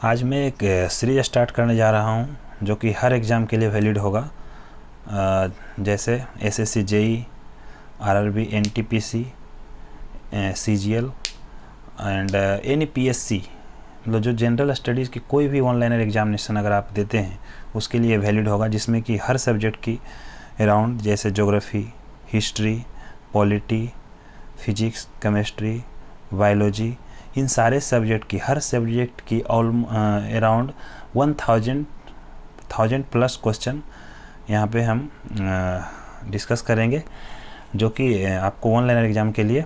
आज मैं एक सीरीज स्टार्ट करने जा रहा हूं जो कि हर एग्ज़ाम के लिए वैलिड होगा, जैसे SSC, JE, RRB, NTPC, CGL and any PSC, मतलब जो जनरल स्टडीज़ की कोई भी ऑनलाइन एग्जामिनेशन अगर आप देते हैं उसके लिए वैलिड होगा, जिसमें कि हर सब्जेक्ट की अराउंड, जैसे geography, history, polity, physics, chemistry, biology, इन सारे सब्जेक्ट की, हर सब्जेक्ट की अराउंड 1000 प्लस क्वेश्चन यहाँ पे हम डिस्कस करेंगे, जो कि आपको ऑनलाइन एग्ज़ाम के लिए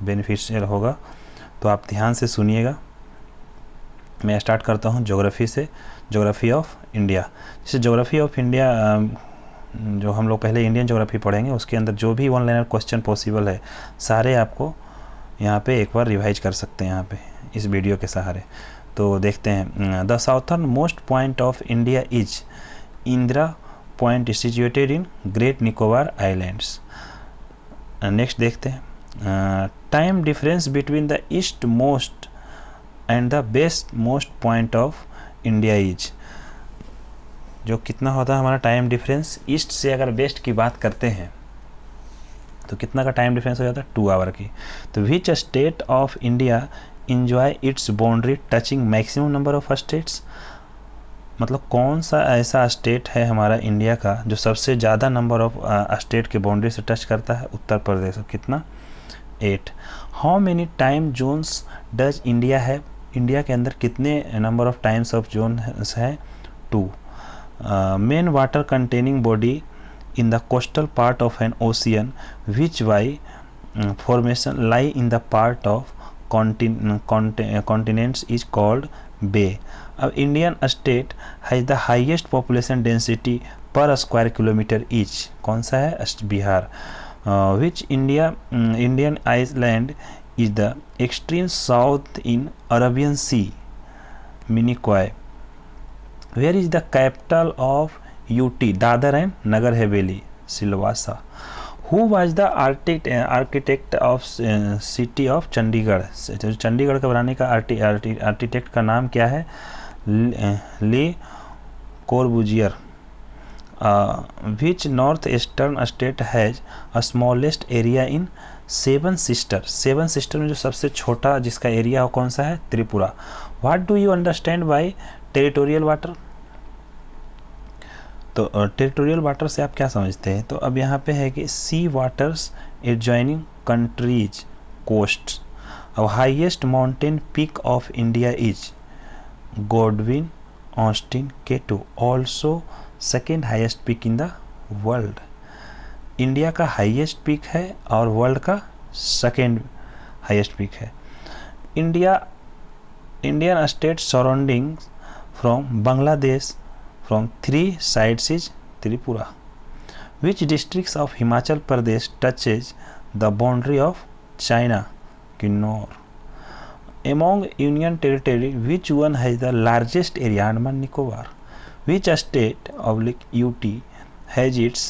बेनिफिशियल होगा। तो आप ध्यान से सुनिएगा। मैं स्टार्ट करता हूँ ज्योग्राफी से, ज्योग्राफी ऑफ इंडिया। जैसे ज्योग्राफी ऑफ इंडिया जो हम लोग पहले इंडियन ज्योग्राफी पढ़ेंगे, उसके अंदर जो भी ऑनलाइन क्वेश्चन पॉसिबल है सारे आपको यहाँ पे एक बार रिवाइज कर सकते हैं यहाँ पे इस वीडियो के सहारे। तो देखते हैं। The southernmost point of India is Indira point, situated in great Nicobar islands. Next देखते हैं। Time difference between the eastmost and the westmost point of India is, जो कितना होता है हमारा टाइम डिफरेंस। ईस्ट से अगर वेस्ट की बात करते हैं तो कितना का टाइम डिफरेंस हो जाता है, 2 आवर की। तो which state of India enjoy it's boundary touching maximum number of states, मतलब कौन सा ऐसा स्टेट है हमारा इंडिया का जो सबसे ज़्यादा नंबर ऑफ स्टेट के बाउंड्री से टच करता है, उत्तर प्रदेश। कितना, 8। How many time zones does India है, इंडिया के अंदर कितने number of times of zone है, 2। Main water containing body in the coastal part of an ocean which by formation lie in the part of continents is called bay. अब Indian state has the highest population density per square kilometer each, कौन सा है, Bihar. which Indian island is the extreme south in Arabian Sea, Minicoy. where is the capital of UT, Dadra and Nagar Haveli, Silvassa. Who was the architect of city of Chandigarh, Chandigarh का बनाने का architect का नाम क्या है, Le Corbusier. Which north eastern state has a smallest area in seven sister, seven sister में जो सबसे छोटा जिसका एरिया हो कौन सा है, Tripura. What do you understand by territorial water, तो टेरिटोरियल वाटर से आप क्या समझते हैं। तो अब यहाँ पे है कि sea waters adjoining countries coast. अब highest mountain peak of India is Godwin Austen K two, also second highest peak in the world. India का हाईएस्ट पीक है और वर्ल्ड का सेकेंड हाईएस्ट पीक है। Indian state surrounding from Bangladesh from 3 sides is Tripura. Which districts of Himachal Pradesh touches the boundary of China, Kinnaur. Among Union Territory, which one has the largest area, Andaman Nicobar. Which state UT has its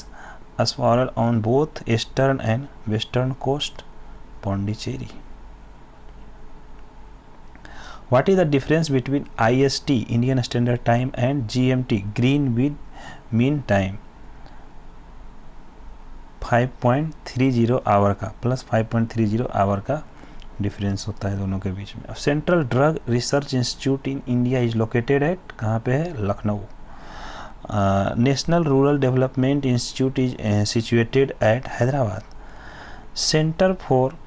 asphalt on both eastern and western coast, Pondicherry. What is the difference between IST, Indian Standard Time, and GMT, Greenwich Mean Time? 5.30 our का plus 5.30 our का difference होता है दोनों के बीच में। Central drug research institute in India is located at, कहाँ पे है, Lucknow. National rural development institute is situated at Hyderabad. Centre for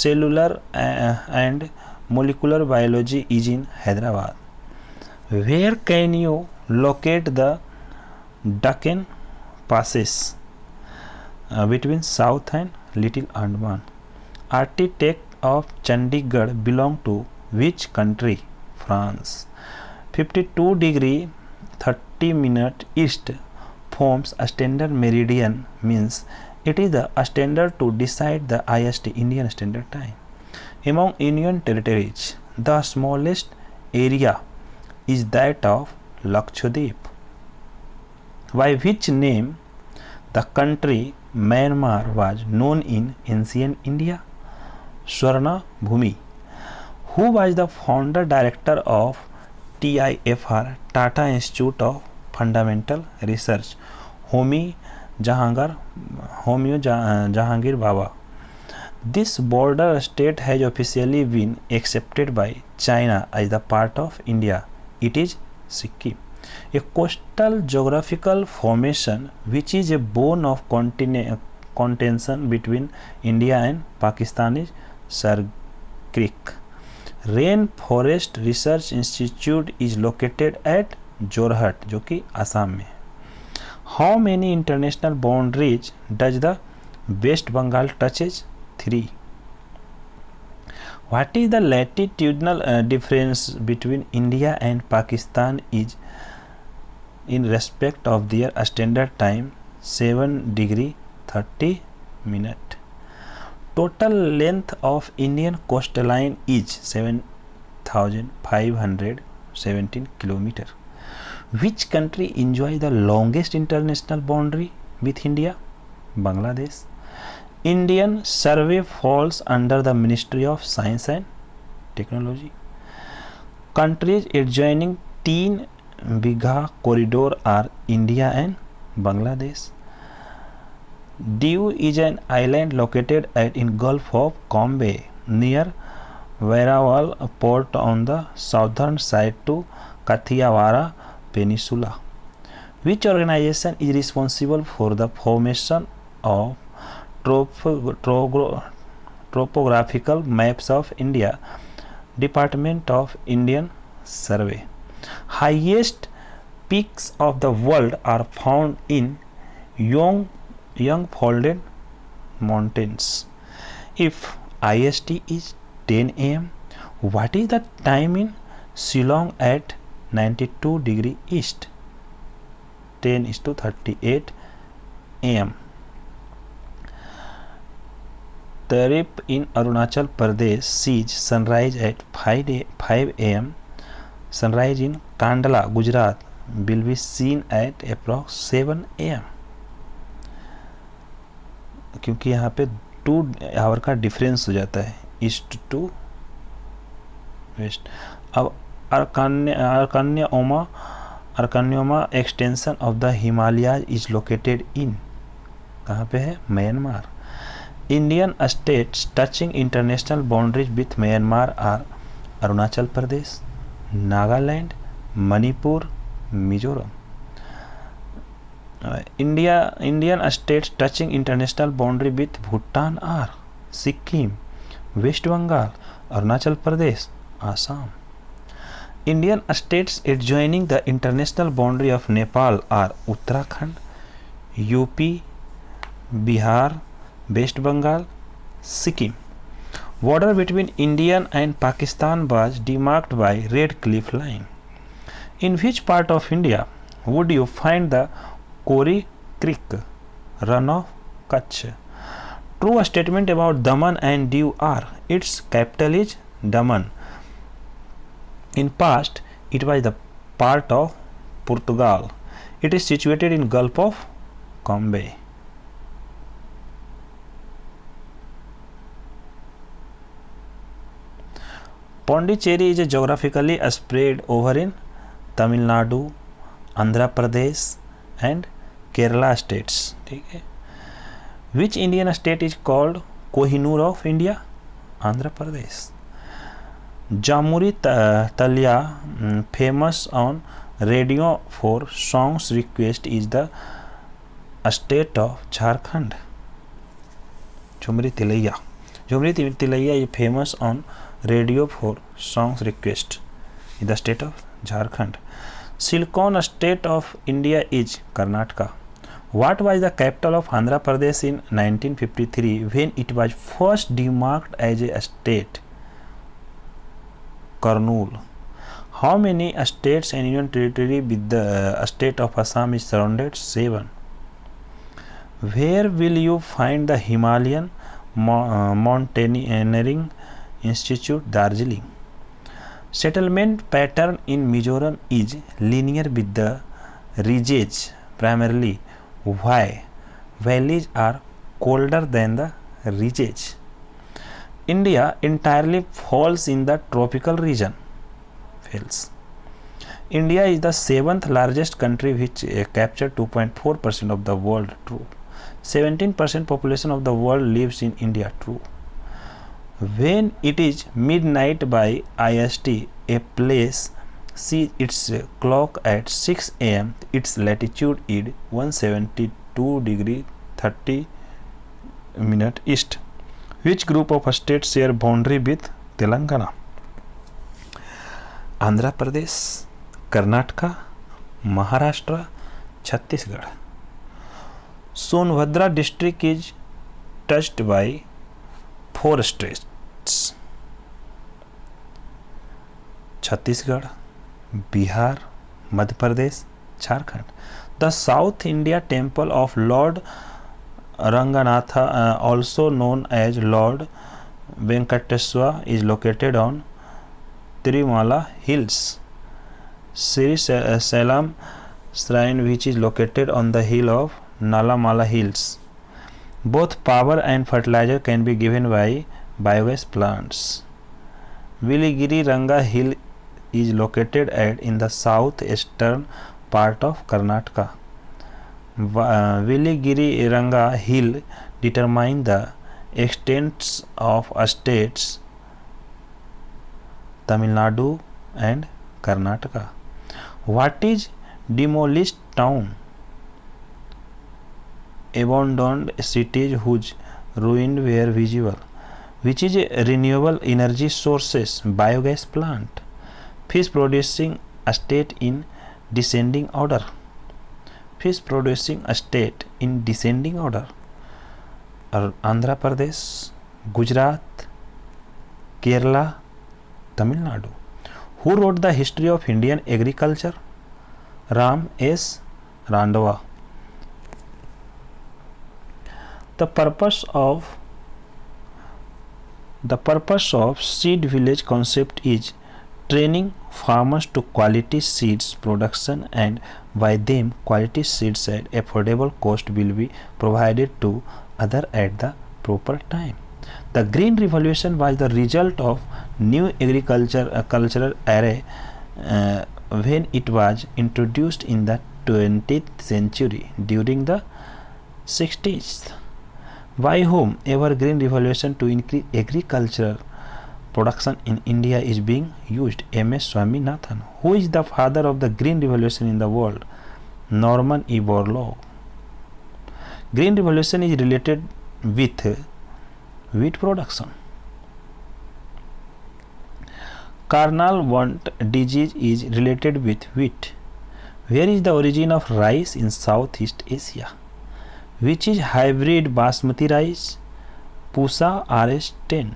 cellular and molecular biology is in Hyderabad. Where can you locate the Deccan passes between South and Little Andaman? Architect of Chandigarh belong to which country? France. 52° 30' east forms a standard meridian, means it is the standard to decide the IST, Indian Standard Time. Among Union Territories, the smallest area is that of Lakshadweep. By which name the country Myanmar was known in ancient India? Swarna Bhumi. Who was the founder director of TIFR, Tata Institute of Fundamental Research? Homi Jahangir Baba. This border state has officially been accepted by China as the part of India. It is Sikkim, a coastal geographical formation which is a bone of contention between India and Pakistan is Sar Creek. Rainforest Research Institute is located at Jorhat, जो कि आसाम में. How many international boundaries does the West Bengal touches? 3. What is the latitudinal difference between India and Pakistan is in respect of their standard time? 7 degree 30 minute. Total length of Indian coastline is 7,517 km. Which country enjoys the longest international boundary with India? Bangladesh. Indian survey falls under the Ministry of Science and Technology. Countries adjoining Teen Bigha corridor are India and Bangladesh. Diu is an island located in Gulf of Cambay near Veerawal port on the southern side to Kathiawara Peninsula. Which organization is responsible for the formation of topographical maps of India? Department of Indian Survey. Highest peaks of the world are found in young folded mountains. If IST is 10 am, what is the time in Shillong at 92 degree east? 10:38 am. Tarip in Arunachal Pradesh sees sunrise at 5 am. Sunrise in Kandla, Gujarat will be seen at approx 7 am. क्योंकि यहाँ पे 2 our का difference हो जाता है east to west. अब Arakan Yoma extension of the Himalayas is located in, कहाँ पे है? Myanmar. Indian states touching international boundaries with Myanmar are Arunachal Pradesh, Nagaland, Manipur, Mizoram. Indian states touching international boundary with Bhutan are Sikkim, West Bengal, Arunachal Pradesh, Assam. Indian states adjoining the international boundary of Nepal are Uttarakhand, UP, Bihar, West Bengal, Sikkim. Border between India and Pakistan was demarked by Red Cliff Line. In which part of India would you find the Kori Creek, run of Kutch? True statement about Daman and Diu are: its capital is Daman. In past, it was the part of Portugal. It is situated in Gulf of Cambay. Pondicherry is geographically spread over in Tamil Nadu, Andhra Pradesh and Kerala states. ठीक है. Which Indian state is called Kohinoor of India? Andhra Pradesh. Jamuri Talia, famous on radio for songs request, is the state of Jharkhand. Jhumri Tilaiya is famous on radio for songs request is the state of Jharkhand. Silicon state of India is Karnataka. What was the capital of Andhra Pradesh in 1953 when it was first demarked as a state? Kurnool. How many states and union territory with the state of Assam is surrounded? 7. Where will you find the Himalayan Mountaineering Institute, Darjeeling? Settlement pattern in Mizoram is linear with the ridges primarily. Why? Valleys are colder than the ridges. India entirely falls in the tropical region. Fails. India is the seventh largest country which captured 2.4% of the world. True. 17% population of the world lives in India. True. When it is midnight by IST, a place sees its clock at 6 am, its latitude is 172 degree 30 minute east. Which group of states share boundary with Telangana? Andhra Pradesh, Karnataka, Maharashtra, Chhattisgarh. Sonbhadra district is touched by 4 states: Chhattisgarh, Bihar, Madhya Pradesh, Jharkhand. The South India temple of Lord Ranganatha, also known as Lord Venkateswara, is located on Tirumala Hills. Sri Salam Shrine, which is located on the hill of Nalamala Hills. Both power and fertilizer can be given by biogas plants. Viligiri Ranga Hill is located in the southeastern part of Karnataka. Viligiri Ranga Hill determines the extents of states Tamil Nadu and Karnataka. What is demolished town? Abandoned cities whose ruins were visible. Which is a renewable energy sources? Biogas plant. Fish producing state in descending order. Fish producing state in descending order. Andhra Pradesh, Gujarat, Kerala, Tamil Nadu. Who wrote the history of Indian agriculture? Ram S. Randhawa. The purpose of seed village concept is training farmers to quality seeds production, and by them quality seeds at affordable cost will be provided to others at the proper time. The Green Revolution was the result of new cultural era when it was introduced in the 20th century during the 60s. By whom ever Green Revolution to increase agricultural production in India is being used? M.S. Swaminathan. Who is the father of the Green Revolution in the world? Norman E. Borlaug. Green Revolution is related with wheat production. Carnal want disease is related with wheat. Where is the origin of rice in Southeast Asia? Which is hybrid basmati rice? Pusa RS10.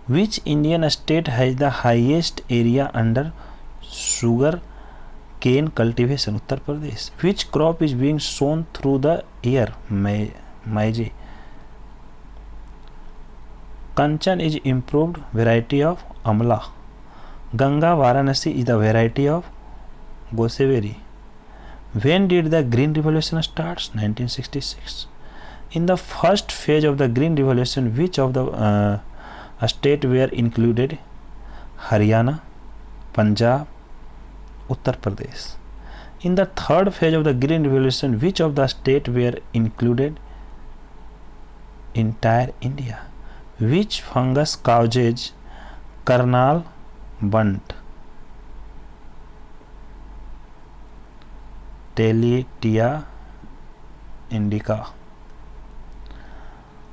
Which Indian state has the highest area under sugar cane cultivation? Uttar Pradesh. Which crop is being sown through the air? Maize. Kanchan is improved variety of amla. Ganga Varanasi is the variety of goseberry. When did the Green Revolution start? 1966. In the first phase of the Green Revolution, which of the states were included? Haryana, Punjab, Uttar Pradesh. In the third phase of the Green Revolution, which of the states were included? Entire India. Which fungus causes kernel bunt? Teletia indica.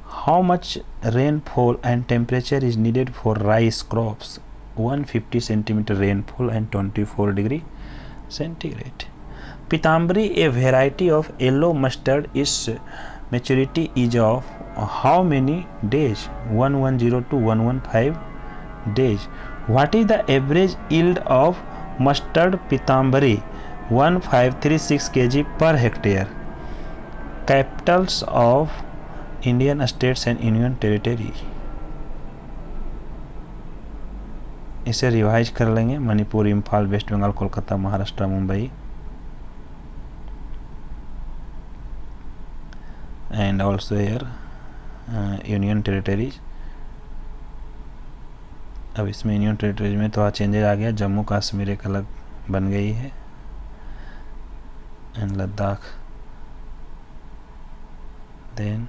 How much rainfall and temperature is needed for rice crops? 150 cm rainfall and 24 degree centigrade. Pitambari, a variety of yellow mustard, its maturity is of how many days? 110 to 115 days. What is the average yield of mustard Pitambari? 1536 kg per hectare. Capitals of Indian states and union territory. इसे revise कर लेंगे. Manipur, Imphal, West Bengal, Kolkata, Maharashtra, Mumbai, and also here union territories. अब इसमें union territories में थोड़ा changes आ गया, जम्मू कश्मीर एक अलग बन गई है एंड लद्दाख, देन